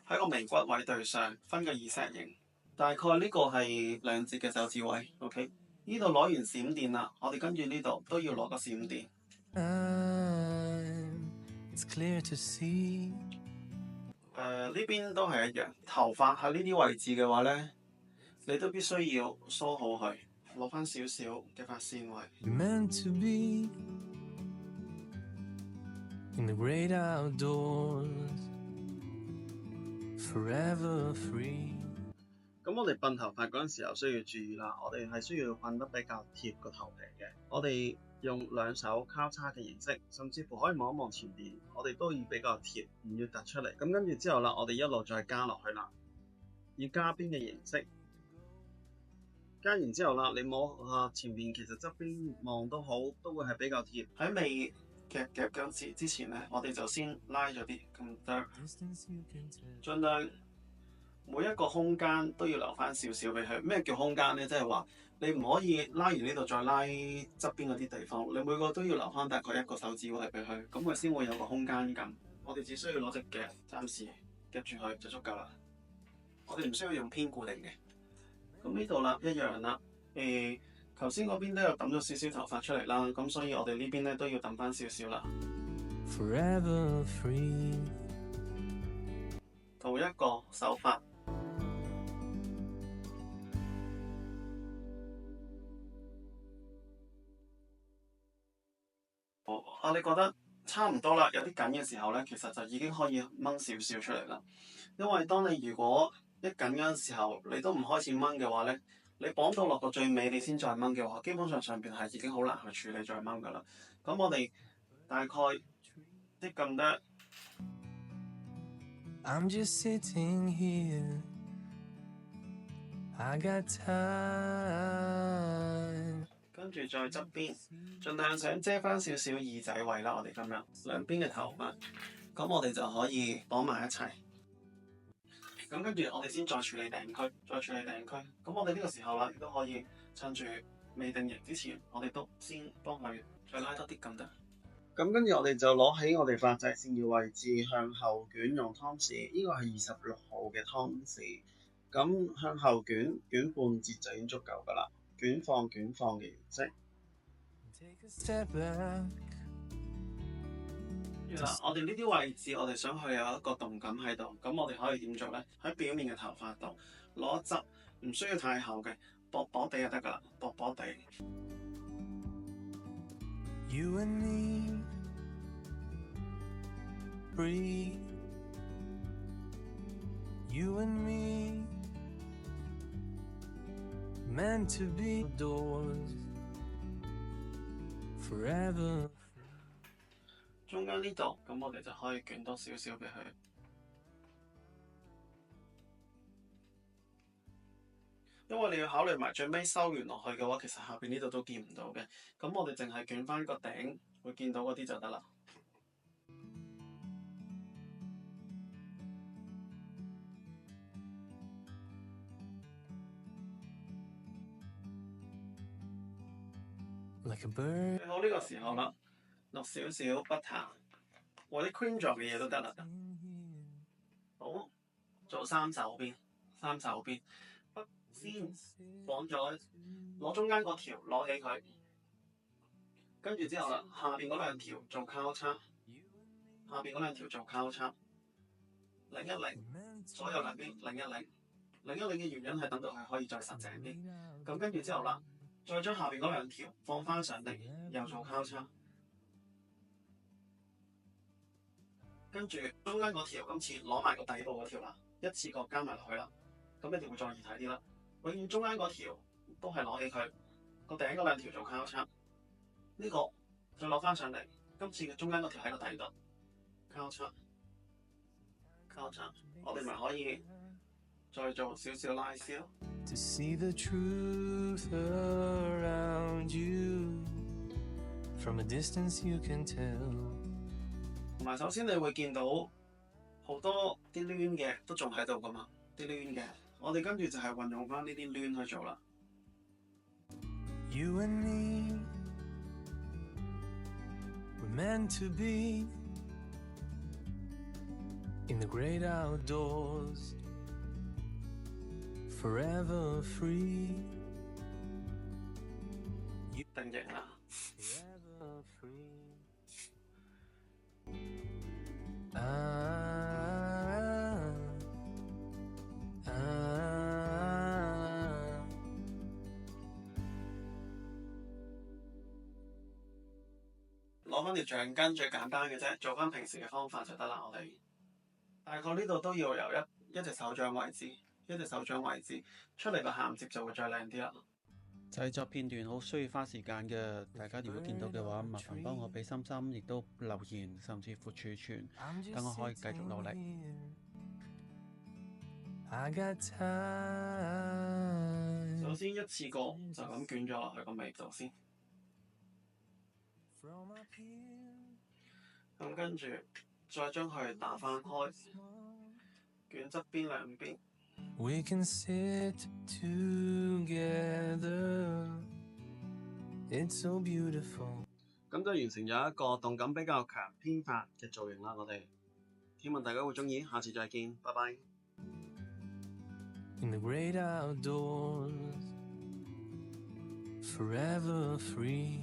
喺個眉骨位對上分個耳石形，大概呢個係兩節嘅手指位。OK，呢度攞完閃電啦，我哋跟住呢度都要攞個閃電。呢邊都係一樣，頭髮喺呢啲位置嘅話咧，你都必須要梳好佢，攞翻少少嘅髮線位。In the great outdoors, forever free。咁我哋鬢頭髮嗰陣時候需要注意啦，我哋係需要鬢得比較貼個頭皮嘅。我哋用兩手交叉嘅形式，甚至乎可以望一望前邊，我哋都要比較貼，唔要突出嚟。咁跟住之後啦，我哋一路再加落去啦，要加邊嘅形式。加完之後啦，你摸下前邊，其實側邊望都好，都會係比較貼。喺未夾嗰時之前咧，我哋就先拉咗啲咁多，盡量每一個空間都要留翻少少俾佢。咩叫空間咧？即係話你唔可以拉完呢度再拉側邊嗰啲地方，你每個都要留翻大概一個手指位俾佢，咁佢先會有個空間感。我哋只需要攞隻夾暫時夾住佢就足夠啦。我哋唔需要用偏固定嘅。咁呢度啦，一樣啦。頭先嗰邊都有揼咗少少頭髮出嚟啦，咁所以我哋呢邊咧都要揼翻少少啦。Forever free。同一個手法。你覺得差唔多啦，有啲緊嘅時候咧，其實就已經可以掹少少出嚟啦。因為當你如果一緊嗰陣時候，你都唔開始掹嘅話咧，你綁到落個最尾，你先再掹嘅話，基本上上邊係已經好難去處理再掹噶啦。咁我哋大概啲咁多。I'm just sitting here, I got time。跟住再側邊，盡量想遮翻少少耳仔位啦。我哋今日兩邊嘅頭髮，咁我哋就可以綁埋一齊。咁跟住我哋先再處理頂區，咁我哋呢個時候啦，亦都可以趁住未定型之前，我哋都先幫佢再拉多啲咁得。咁跟住我哋就攞起我哋髮際線嘅位置，向後捲用湯匙，呢個係26號嘅湯匙。咁向後捲半截就已經足夠噶啦。捲放嘅形式。我哋呢啲位置，我哋想去有一個動感喺度，咁我哋可以點做咧？喺表面嘅頭髮度攞一執，唔需要太厚嘅，薄薄地就得噶啦，薄薄地。You and me, breathe. You and me, meant to be outdoors, forever。中間呢度，咁我哋就可以捲多少少俾佢。因為你要考慮埋最尾收完落去嘅話，其實下邊呢度都見唔到嘅。咁我哋淨係捲翻個頂，會見到嗰啲就得啦。Like a bird。最好呢個時候啦，落少少 butter 或者 cream 狀嘅嘢都得啦。好，做三手邊。先綁咗，攞中間嗰條攞起佢，跟住之後啦，下邊嗰兩條做交叉，擰一擰，所有兩邊擰一擰嘅原因係等到佢可以再實淨啲。咁跟住之後啦，再將下邊嗰兩條放翻上嚟，又做交叉，跟住中間嗰條今次攞埋個底部嗰條啦，一次過加埋落去啦，咁一定會再易睇啲啦。永遠中間嗰條都係攞起佢，個頂嗰兩條做交叉，呢個再攞翻上嚟。今次嘅中間嗰條喺個底度交叉，我哋咪可以再做少少拉絲咯。To see the truth around you, from a distance you can tell。同埋首先你會見到好多啲攣嘅都仲喺度噶嘛，啲攣嘅。我哋跟住就係運用翻呢啲攣去做啦。You and me, we're meant to be In the great outdoors, forever free. 定型啦。Forever free.攞翻條橡筋最簡單嘅啫，做翻平時嘅方法就得啦。我哋大概呢度都要由一隻手掌位置，出嚟個銜接就會再靚啲啦。製作片段好需要花時間嘅，大家如果見到嘅話，麻煩幫我俾心心，亦都留言，甚至乎儲存，等我可以繼續努力。首先一次過就咁捲咗落去個尾度先，咁跟住再將佢打翻開，捲側邊兩邊。We can sit together. It's so beautiful. 咁就完成咗一個動感比較強編髮嘅造型啦。我哋希望大家會鍾意，下次再見，拜拜。In the great outdoors, forever free.